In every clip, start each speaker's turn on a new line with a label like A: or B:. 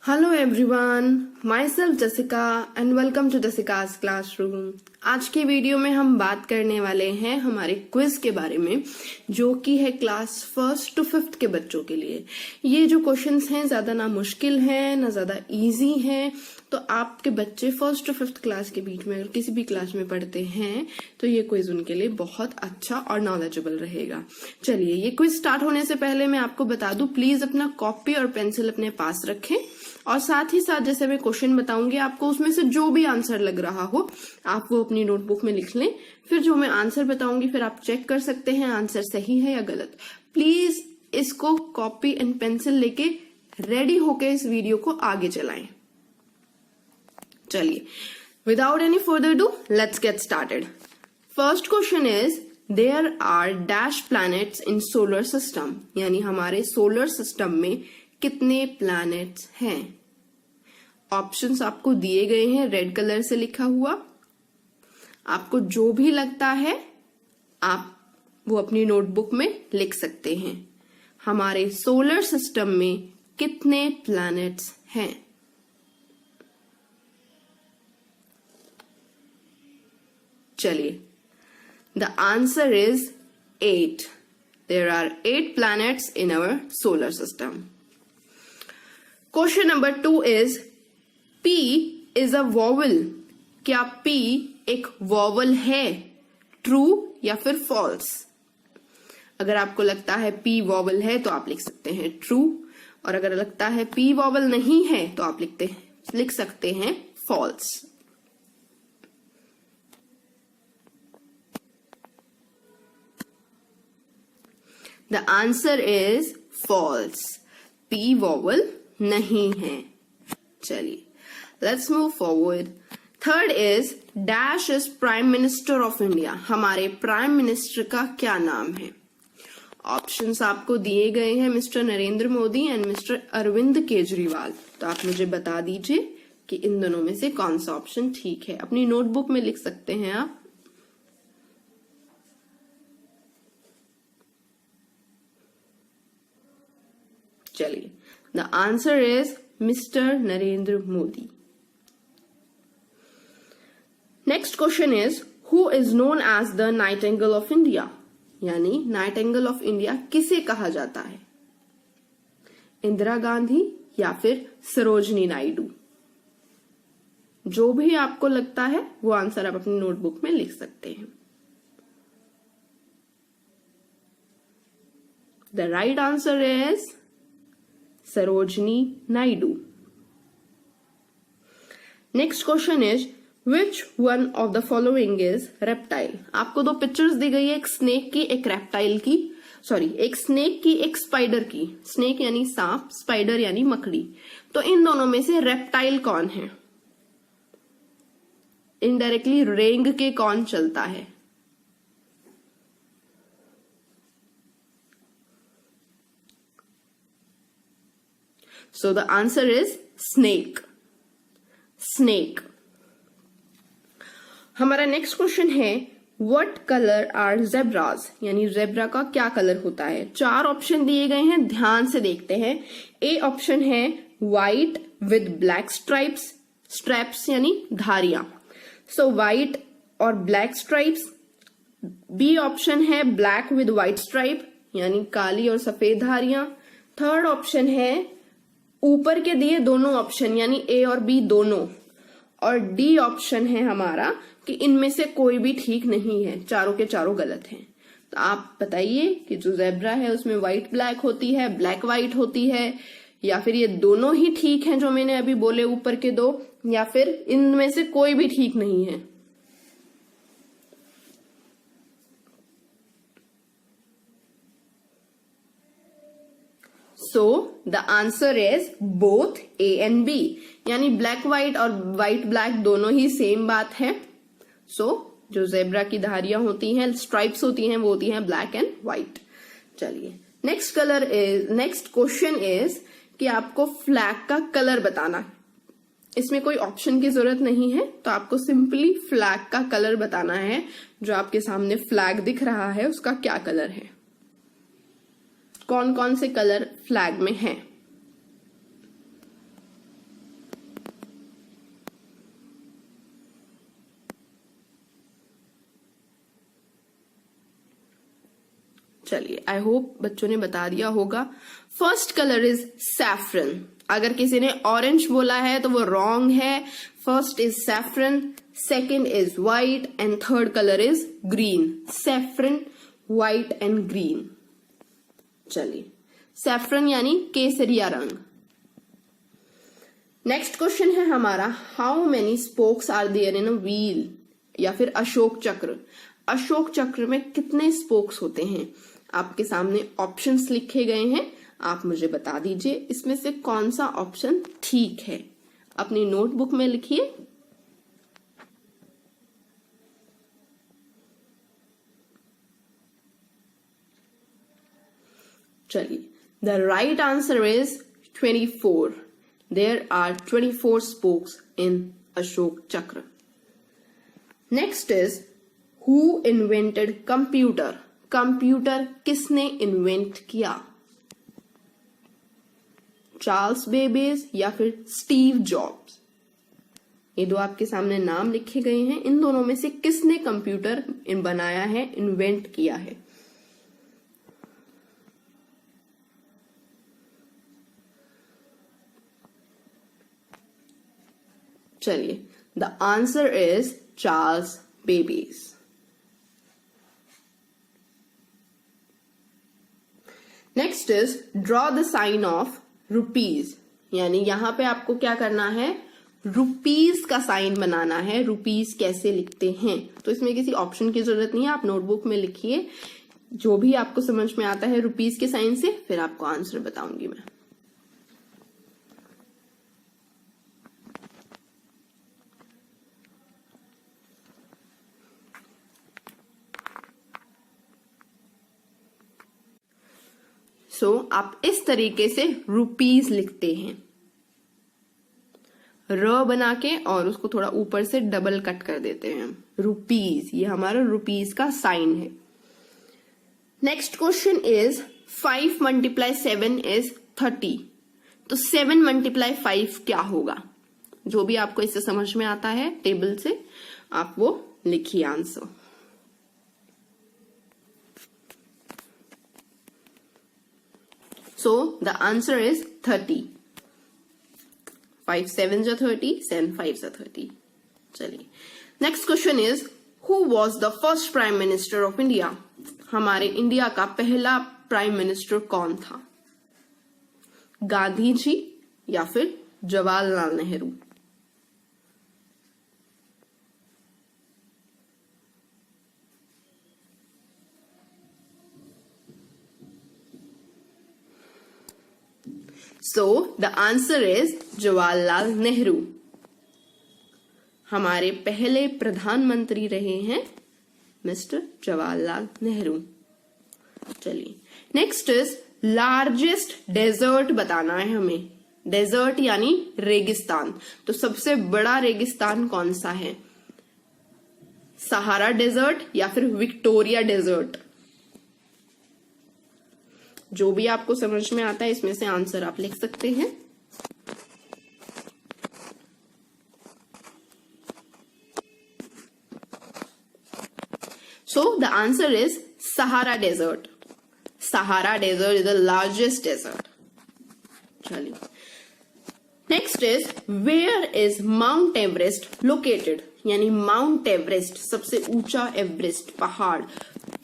A: Hello everyone, myself Jessica and welcome to Jessica's classroom. आज की video में हम बात करने वाले हैं हमारे क्विज के बारे में, जो कि है क्लास 1st to 5th के बच्चों के लिए। ये जो क्वेश्चंस हैं ज्यादा ना मुश्किल हैं ना ज्यादा इजी हैं, तो आपके बच्चे 1st to 5th क्लास के बीच में अगर किसी भी क्लास में पढ़ते हैं तो ये क्विज उनके लिए बहुत अच्छा और नॉलेजेबल रहेगा। चलिए, ये क्विज स्टार्ट होने से पहले मैं आपको बता दूं, प्लीज अपना कॉपी और पेंसिल अपने पास रखें और साथ ही साथ जैसे मैं क्वेश्चन बताऊंगी आपको, उसमें से जो भी आंसर लग रहा हो आप वो अपनी नोटबुक में लिख लें। फिर जो मैं आंसर बताऊंगी फिर आप चेक कर सकते हैं आंसर सही है या गलत। प्लीज इसको कॉपी एंड पेंसिल लेके रेडी होके इस वीडियो को आगे चलाएं। चलिए, without any further do let's get started. First question is there are dash planets in solar system, यानी हमारे सोलर सिस्टम में कितने प्लैनेट्स हैं। ऑप्शंस आपको दिए गए हैं रेड कलर से लिखा हुआ। आपको जो भी लगता है आप वो अपनी नोटबुक में लिख सकते हैं। हमारे सोलर सिस्टम में कितने प्लैनेट्स हैं। चलिए, the answer is 8। There are 8 planets in our solar system. Question number 2 is P is a vowel. क्या P एक वॉवल है? ट्रू या फिर फॉल्स? अगर आपको लगता है P वॉवल है तो आप लिख सकते हैं ट्रू, और अगर लगता है P वॉवल नहीं है तो आप लिख सकते हैं false. The answer is false. P vowel नहीं है। चलिए, let's move forward. Third is dash is prime minister of India. हमारे प्राइम मिनिस्टर का क्या नाम है? ऑप्शंस आपको दिए गए हैं mister Narendra Modi and mister Arvind Kejriwal. तो आप मुझे बता दीजिए कि इन दोनों में से कौन सा ऑप्शन ठीक है। अपनी नोटबुक में लिख सकते हैं आप। चलिए, the answer is mister Narendra Modi. Next question is who is known as the nightingale of India, यानी नाइटिंगेल ऑफ इंडिया किसे कहा जाता है? इंदिरा गांधी या फिर सरोजनी नायडू? जो भी आपको लगता है वो आंसर आप अपनी नोटबुक में लिख सकते हैं। The right answer is Sarojini Naidu. Next question is which one of the following is reptile. आपको दो पिक्चर्स दी गई है, एक स्नेक की एक रेप्टाइल की, एक स्नेक की एक स्पाइडर की। स्नेक यानी सांप, स्पाइडर यानी मकड़ी। तो इन दोनों में से रेप्टाइल कौन है? इनडायरेक्टली रेंग के कौन चलता है? So the answer is snake. Snake. हमारा नेक्स्ट क्वेश्चन है व्हाट कलर आर जेब्राज, यानी जेब्रा का क्या कलर होता है। 4 ऑप्शन दिए गए हैं, ध्यान से देखते हैं। ए ऑप्शन है white with black stripes, straps यानी धारियां। सो व्हाइट और ब्लैक स्ट्राइप्स। बी ऑप्शन है ब्लैक विद व्हाइट स्ट्राइप, यानी काली और सफेद धारियां। थर्ड ऑप्शन है ऊपर के दिए दोनों ऑप्शन, यानी ए और बी दोनों। और डी ऑप्शन है हमारा कि इनमें से कोई भी ठीक नहीं है, चारों के चारों गलत हैं। तो आप बताइए कि जो जेब्रा है उसमें व्हाइट ब्लैक होती है, ब्लैक व्हाइट होती है, या फिर ये दोनों ही ठीक हैं जो मैंने अभी बोले ऊपर के दो, या फिर इनमें से कोई भी ठीक नहीं है। So the answer is both A and B, यानी ब्लैक व्हाइट और व्हाइट ब्लैक दोनों ही सेम बात है। जो जेब्रा की धारियां होती हैं, स्ट्राइप्स होती हैं, वो होती हैं ब्लैक एंड व्हाइट। चलिए, नेक्स्ट क्वेश्चन इज कि आपको फ्लैग का कलर बताना। इसमें कोई ऑप्शन की जरूरत नहीं है, तो आपको सिंपली फ्लैग का कलर बताना है। जो आपके सामने फ्लैग दिख रहा है उसका क्या कलर है। कौन कौन से कलर फ्लैग में हैं? चलिए, आई होप बच्चों ने बता दिया होगा। First colour is saffron. अगर किसी ने ऑरेंज बोला है तो वो रॉन्ग है। First is saffron, second is white and third colour is green. Saffron, white and green. चलिए, सैफरन यानी केसरिया रंग। नेक्स्ट क्वेश्चन है हमारा, how many spokes are there in a wheel, या फिर अशोक चक्र। अशोक चक्र में कितने स्पोक्स होते हैं? आपके सामने ऑप्शंस लिखे गए हैं, आप मुझे बता दीजिए इसमें से कौन सा ऑप्शन ठीक है। अपनी नोटबुक में लिखिए। चलिए, the right answer is 24। There are 24 spokes in Ashok Chakra. Next is, who invented computer. Computer किसने इन्वेंट किया? चार्ल्स बेबेज या फिर स्टीव जॉब्स। ये दो आपके सामने नाम लिखे गए हैं, इन दोनों में से किसने कंप्यूटर बनाया है, इन्वेंट किया है? चलिए, the answer is Charles Babbage. Next is, draw the sign of rupees. यानी यहां पे आपको क्या करना है, रुपीज का साइन बनाना है। रुपीज कैसे लिखते हैं? तो इसमें किसी ऑप्शन की जरूरत नहीं है, आप नोटबुक में लिखिए जो भी आपको समझ में आता है रुपीज के साइन से, फिर आपको आंसर बताऊंगी मैं। आप इस तरीके से रुपीज लिखते हैं, र बना के और उसको थोड़ा ऊपर से डबल कट कर देते हैं। रुपीज, ये हमारा रुपीज का साइन है। Next question is, 5 multiply 7 is 30। तो 7 मल्टीप्लाई 5 क्या होगा? जो भी आपको इससे समझ में आता है टेबल से, आप वो लिखिए answer. So the answer is 30. 5 7s are 30, 7 5s are 30. चलिए, next question is, who was the first prime minister of India. हमारे इंडिया का पहला प्राइम मिनिस्टर कौन था? गांधी जी या फिर Jawaharlal Nehru. So the answer is Jawaharlal Nehru. हमारे पहले प्रधानमंत्री रहे हैं मिस्टर जवाहरलाल नेहरू। चलिए, नेक्स्ट इज, लार्जेस्ट डेजर्ट बताना है हमें। डेजर्ट यानी रेगिस्तान। तो सबसे बड़ा रेगिस्तान कौन सा है? सहारा डेजर्ट या फिर विक्टोरिया डेजर्ट। जो भी आपको समझ में आता है इसमें से आंसर आप लिख सकते हैं। So the answer is Sahara Desert. Sahara Desert is the largest desert. चलिए, next is, where is Mount Everest located. यानी माउंट एवरेस्ट, सबसे ऊंचा एवरेस्ट पहाड़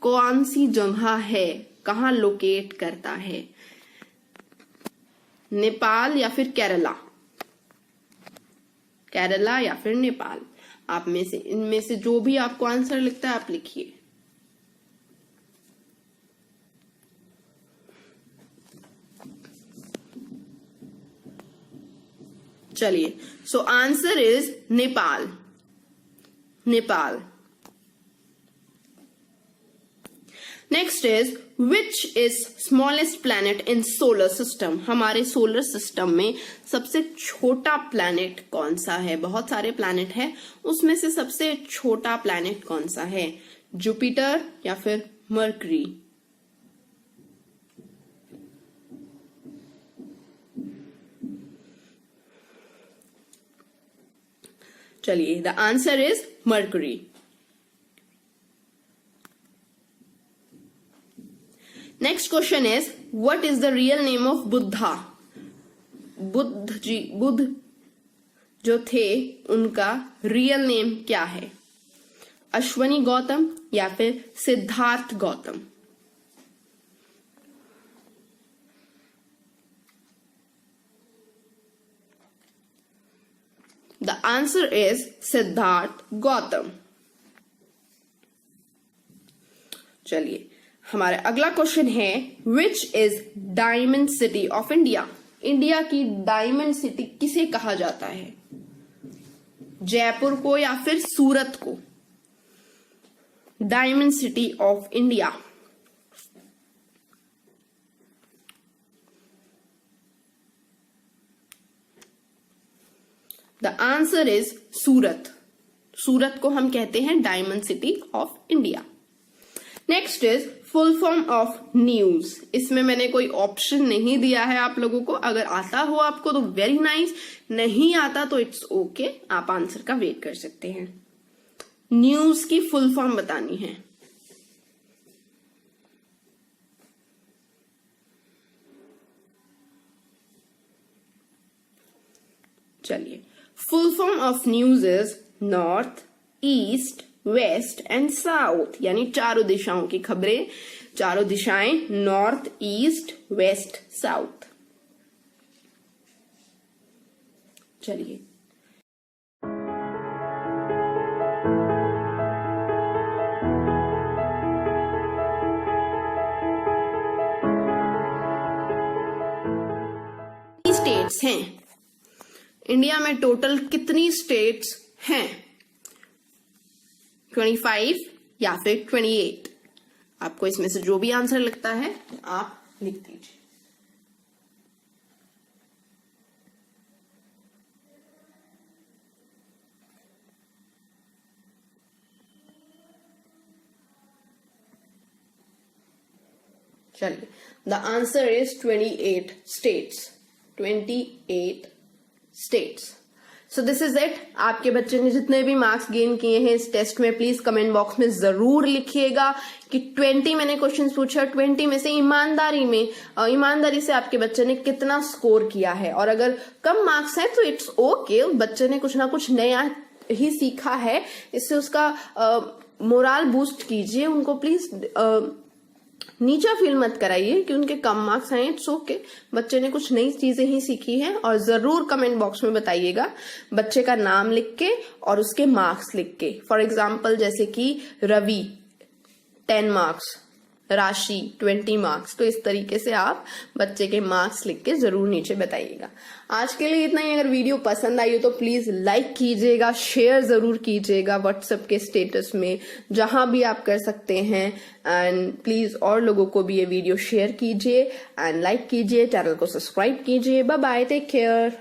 A: कौन सी जगह है, कहाँ लोकेट करता है? नेपाल या फिर केरला? केरला या फिर नेपाल, आप में से इनमें से जो भी आपको आंसर लिखता है आप लिखिए। चलिए, so answer is Nepal. Nepal. Next is, which is smallest planet in solar system. हमारे सोलर सिस्टम में सबसे छोटा प्लैनेट कौन सा है? बहुत सारे प्लैनेट है, उसमें से सबसे छोटा प्लैनेट कौन सा है? जुपिटर या फिर मर्करी? चलिए, the answer is mercury. Question is what is the real name of Buddha? Buddha जो थे उनका रियल नेम क्या है? अश्वनी गौतम या फिर Siddharth Gautam? The answer is Siddharth Gautam. चलिए हमारा अगला क्वेश्चन है which is diamond city of India? India की डायमंड सिटी किसे कहा जाता है? जयपुर को या फिर सूरत को? Diamond city of India. The answer is Surat. Surat को हम कहते हैं diamond city of India. Next is full form of news. इसमें मैंने कोई ऑप्शन नहीं दिया है आप लोगों को, अगर आता हो आपको तो वेरी नाइस, नहीं आता तो इट्स ओके, आप आंसर का वेट कर सकते हैं। न्यूज की फुल फॉर्म बतानी है। चलिए full form of news is north, east, west and south, यानी चारों दिशाओं की खबरें, चारों दिशाएं, नॉर्थ, ईस्ट, वेस्ट, साउथ। चलिए स्टेट्स हैं इंडिया में, टोटल कितनी स्टेट्स हैं? 25 या फिर 28? आपको इसमें से जो भी आंसर लगता है आप लिख दीजिए। चलिए the answer is 28 states. 28 states. So this is it. आपके बच्चे ने जितने भी मार्क्स गेन किए हैं इस टेस्ट में प्लीज कमेंट बॉक्स में जरूर लिखिएगा कि 20 मैंने क्वेश्चंस पूछा, 20 में से ईमानदारी से आपके बच्चे ने कितना स्कोर किया है। और अगर कम मार्क्स है तो इट्स ओके, बच्चे ने कुछ ना कुछ नया ही सीखा है, इससे उसका मोराल बूस्ट कीजिए। उनको प्लीज नीचा फील मत कराइए कि उनके कम मार्क्स आए, इट्स ओके, बच्चे ने कुछ नई चीजें ही सीखी हैं। और जरूर कमेंट बॉक्स में बताइएगा बच्चे का नाम लिख के और उसके मार्क्स लिख के। फॉर एग्जाम्पल जैसे कि रवि 10 मार्क्स, राशि 20 मार्क्स, तो इस तरीके से आप बच्चे के मार्क्स लिख के जरूर नीचे बताइएगा। आज के लिए इतना ही। अगर वीडियो पसंद आई हो तो प्लीज लाइक कीजिएगा, शेयर जरूर कीजिएगा व्हाट्सएप के स्टेटस में, जहां भी आप कर सकते हैं। एंड प्लीज और लोगों को भी ये वीडियो शेयर कीजिए एंड लाइक कीजिए, चैनल को सब्सक्राइब कीजिए। Bye bye, take care.